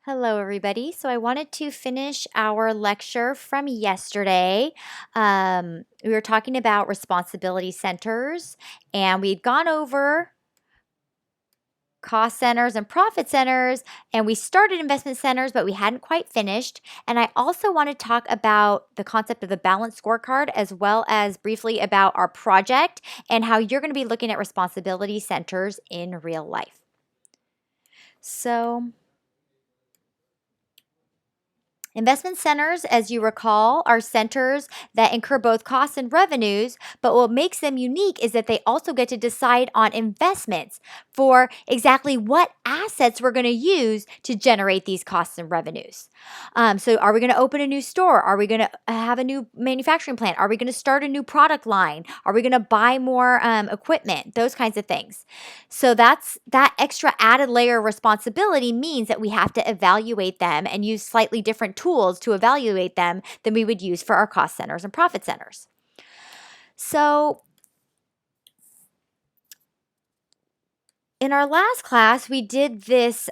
Hello, everybody. So I wanted to finish our lecture from yesterday. We were talking about responsibility centers, and we'd gone over cost centers and profit centers, and we started investment centers, but we hadn't quite finished. And I also want to talk about the concept of the balanced scorecard, as well as briefly about our project and how you're going to be looking at responsibility centers in real life. So investment centers, as you recall, are centers that incur both costs and revenues, but what makes them unique is that they also get to decide on investments for exactly what assets we're going to use to generate these costs and revenues. So are we going to open a new store? Are we going to have a new manufacturing plant? Are we going to start a new product line? Are we going to buy more equipment? Those kinds of things. So that extra added layer of responsibility means that we have to evaluate them and use slightly different tools to evaluate them than we would use for our cost centers and profit centers. So in our last class, we did this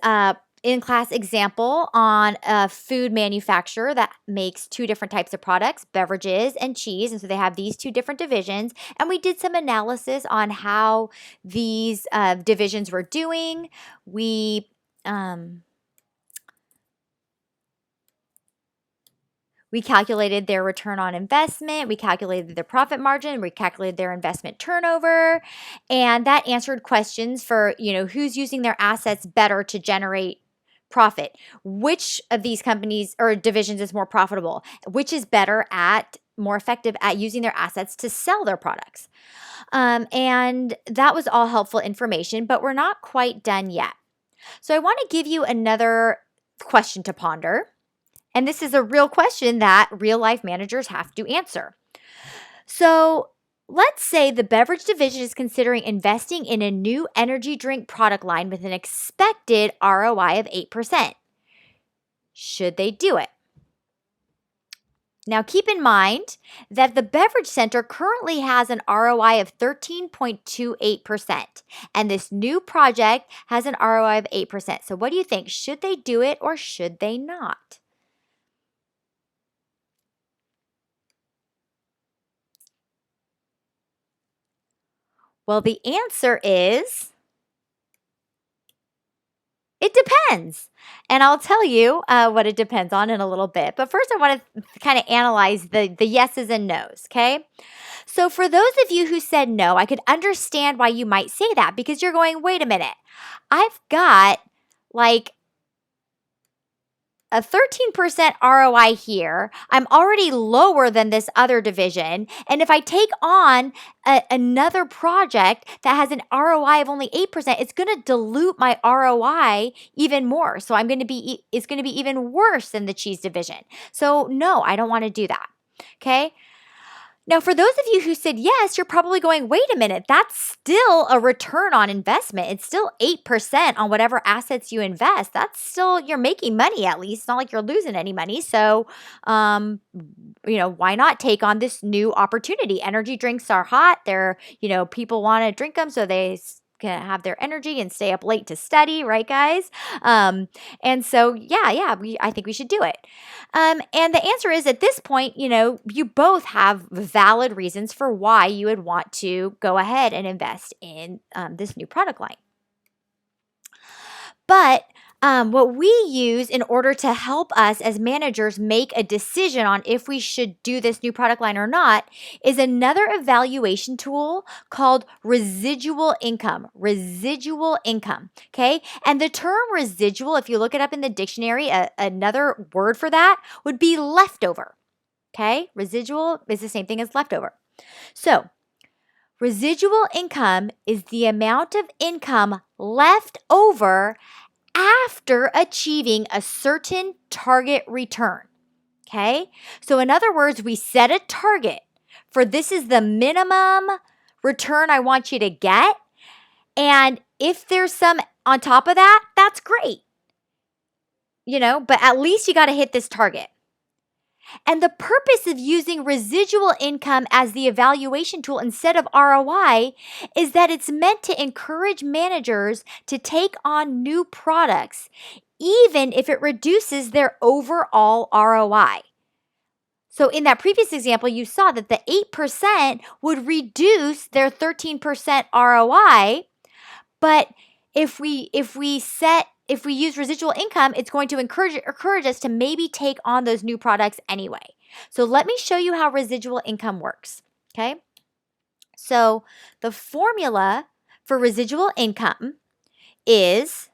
in-class example on a food manufacturer that makes two different types of products, beverages and cheese. And so they have these two different divisions. And we did some analysis on how these divisions were doing. We calculated their return on investment, we calculated their profit margin, we calculated their investment turnover, and that answered questions for, who's using their assets better to generate profit. Which of these companies or divisions is more profitable? Which is more effective at using their assets to sell their products? And that was all helpful information, but we're not quite done yet. So I want to give you another question to ponder. And this is a real question that real life managers have to answer. So let's say the beverage division is considering investing in a new energy drink product line with an expected ROI of 8%. Should they do it? Now, keep in mind that the beverage center currently has an ROI of 13.28%, and this new project has an ROI of 8%. So what do you think? Should they do it or should they not? Well, the answer is it depends. And I'll tell you what it depends on in a little bit. But first, I want to kind of analyze the yeses and nos, okay? So for those of you who said no, I could understand why you might say that because you're going, wait a minute. I've got like a 13% ROI here. I'm already lower than this other division. And if I take on another project that has an ROI of only 8%, it's going to dilute my ROI even more. So it's going to be even worse than the cheese division. So no, I don't want to do that. Okay. Now, for those of you who said yes, you're probably going, wait a minute, that's still a return on investment. It's still 8% on whatever assets you invest. That's still, you're making money at least. It's not like you're losing any money. So, why not take on this new opportunity? Energy drinks are hot. They're, people want to drink them, so they can have their energy and stay up late to study, right, guys? And so, I think we should do it. And the answer is at this point, you both have valid reasons for why you would want to go ahead and invest in this new product line. But what we use in order to help us as managers make a decision on if we should do this new product line or not is another evaluation tool called residual income. Residual income, okay? And the term residual, if you look it up in the dictionary, another word for that would be leftover, okay? Residual is the same thing as leftover. So residual income is the amount of income left over after achieving a certain target return, okay? So in other words, we set a target for this is the minimum return I want you to get. And if there's some on top of that, that's great, but at least you got to hit this target. And the purpose of using residual income as the evaluation tool instead of ROI is that it's meant to encourage managers to take on new products, even if it reduces their overall ROI. So in that previous example, you saw that the 8% would reduce their 13% ROI, but if we use residual income, it's going to encourage us to maybe take on those new products anyway. So let me show you how residual income works, okay? So the formula for residual income is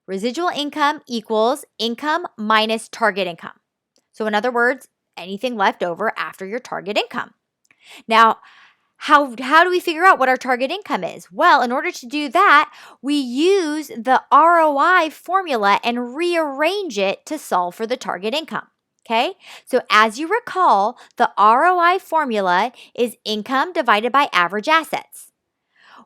residual income equals income minus target income. So in other words, anything left over after your target income. Now, how do we figure out what our target income is? Well, in order to do that, we use the ROI formula and rearrange it to solve for the target income. Okay, so as you recall, the ROI formula is income divided by average assets.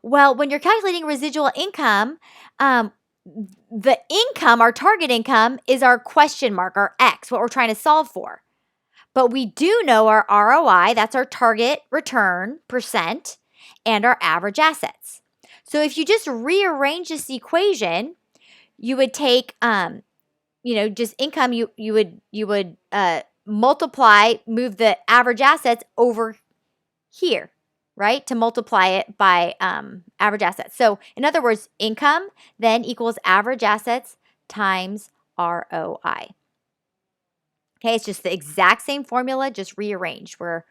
Well, when you're calculating residual income, the income, our target income, is our question mark, our X, what we're trying to solve for. But we do know our ROI, that's our target return percent, and our average assets. So if you just rearrange this equation, you would take, just income, you would multiply, move the average assets over here, right, to multiply it by average assets. So in other words, income then equals average assets times ROI. Okay, it's just the exact same formula, just rearranged. We're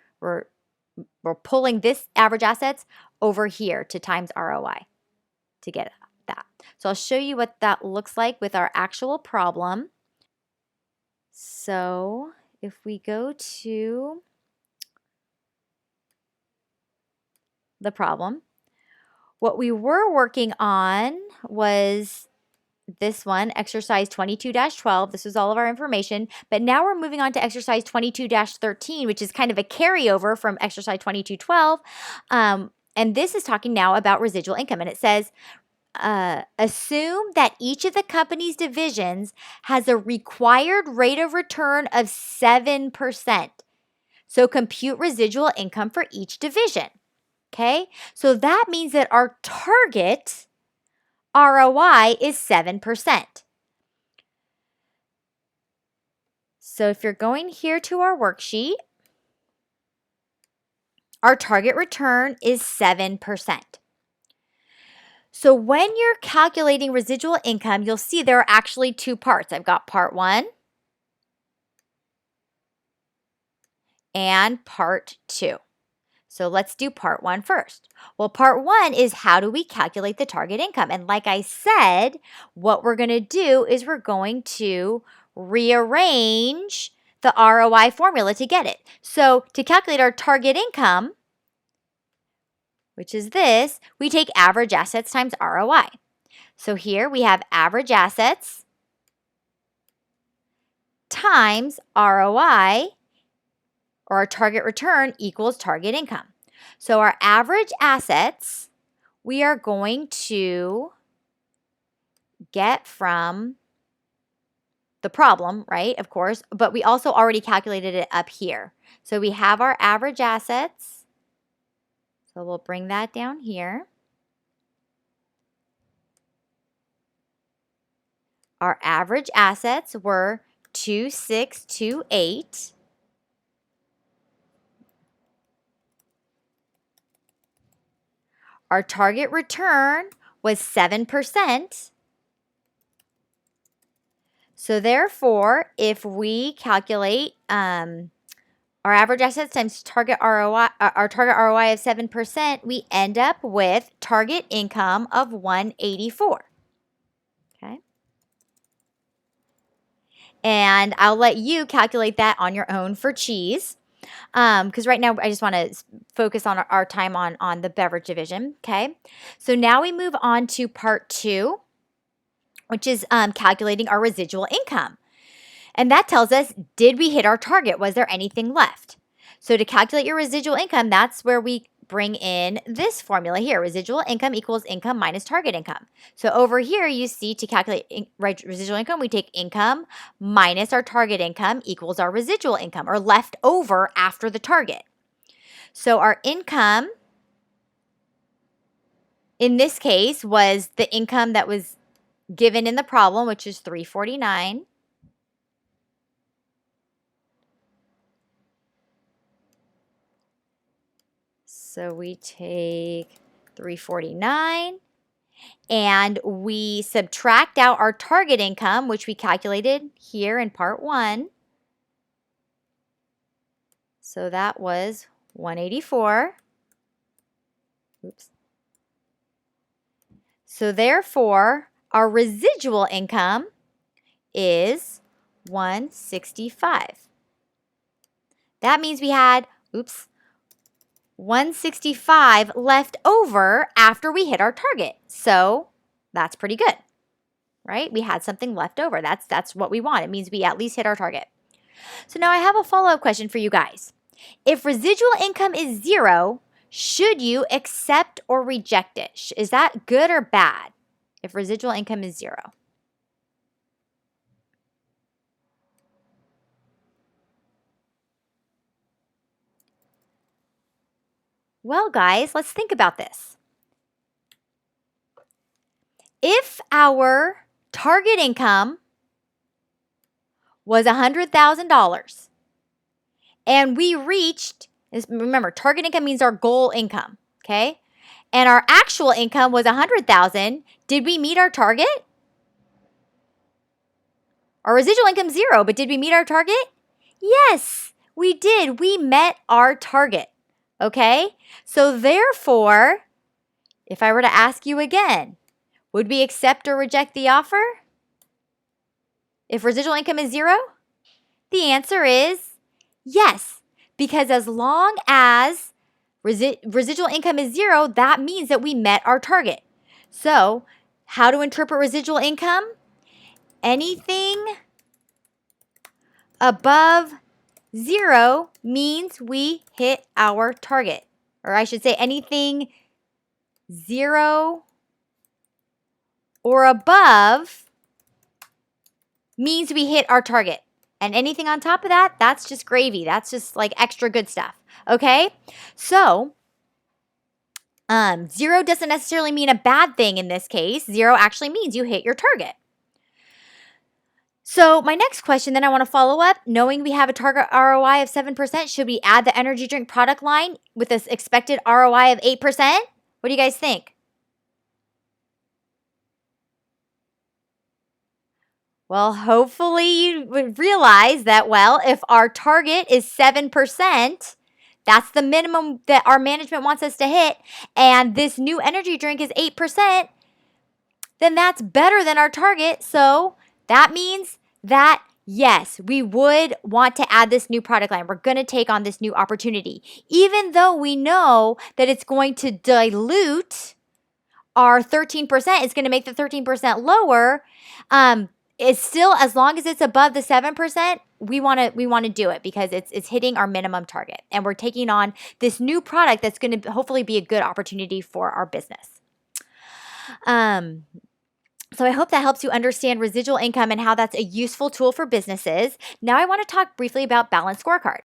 pulling this average assets over here to times ROI to get that. So I'll show you what that looks like with our actual problem. So if we go to the problem, what we were working on was this one, exercise 22-12. This was all of our information. But now we're moving on to exercise 22-13, which is kind of a carryover from exercise 22-12. And this is talking now about residual income. And it says, assume that each of the company's divisions has a required rate of return of 7%. So compute residual income for each division. Okay, so that means that our target ROI is 7%. So if you're going here to our worksheet, our target return is 7%. So when you're calculating residual income, you'll see there are actually two parts. I've got part 1 and part 2. So let's do part 1 first. Well, part 1 is how do we calculate the target income? And like I said, what we're going to do is we're going to rearrange the ROI formula to get it. So to calculate our target income, which is this, we take average assets times ROI. So here we have average assets times ROI, or our target return, equals target income. So our average assets, we are going to get from the problem, right, of course, but we also already calculated it up here. So we have our average assets. So we'll bring that down here. Our average assets were 2628. Our target return was 7%. So therefore, if we calculate our average assets times target ROI, our target ROI of 7%, we end up with target income of 184. Okay. And I'll let you calculate that on your own for cheese. Because right now I just want to focus on our time on the beverage division, okay? So now we move on to part 2, which is calculating our residual income. And that tells us, did we hit our target? Was there anything left? So to calculate your residual income, that's where we bring in this formula here. Residual income equals income minus target income. So over here, you see to calculate residual income, we take income minus our target income equals our residual income, or left over after the target. So our income, in this case, was the income that was given in the problem, which is $349. So we take $349 and we subtract out our target income, which we calculated here in part 1. So that was $184. Oops. So therefore, our residual income is $165. That means we had, $165 left over after we hit our target. So that's pretty good, right? We had something left over. That's what we want. It means we at least hit our target. So now I have a follow-up question for you guys. If residual income is 0, should you accept or reject it? Is that good or bad if residual income is 0? Well, guys, let's think about this. If our target income was $100,000 and we reached, remember, target income means our goal income, okay? And our actual income was $100,000, did we meet our target? Our residual income is 0, but did we meet our target? Yes, we did. We met our target, okay? So therefore, if I were to ask you again, would we accept or reject the offer if residual income is 0? The answer is yes, because as long as residual income is 0, that means that we met our target. So how to interpret residual income? Anything above 0 means we hit our target. Or I should say anything 0 or above means we hit our target. And anything on top of that, that's just gravy. That's just like extra good stuff. Okay? So 0 doesn't necessarily mean a bad thing in this case. 0 actually means you hit your target. So my next question then I want to follow up, knowing we have a target ROI of 7%, should we add the energy drink product line with this expected ROI of 8%? What do you guys think? Well, hopefully you would realize that, well, if our target is 7%, that's the minimum that our management wants us to hit, and this new energy drink is 8%, then that's better than our target. So that means that, yes, we would want to add this new product line. We're going to take on this new opportunity. Even though we know that it's going to dilute our 13%, it's going to make the 13% lower, it's still, as long as it's above the 7%, we want to do it because it's hitting our minimum target, and we're taking on this new product that's going to hopefully be a good opportunity for our business. So I hope that helps you understand residual income and how that's a useful tool for businesses. Now I want to talk briefly about balanced scorecard.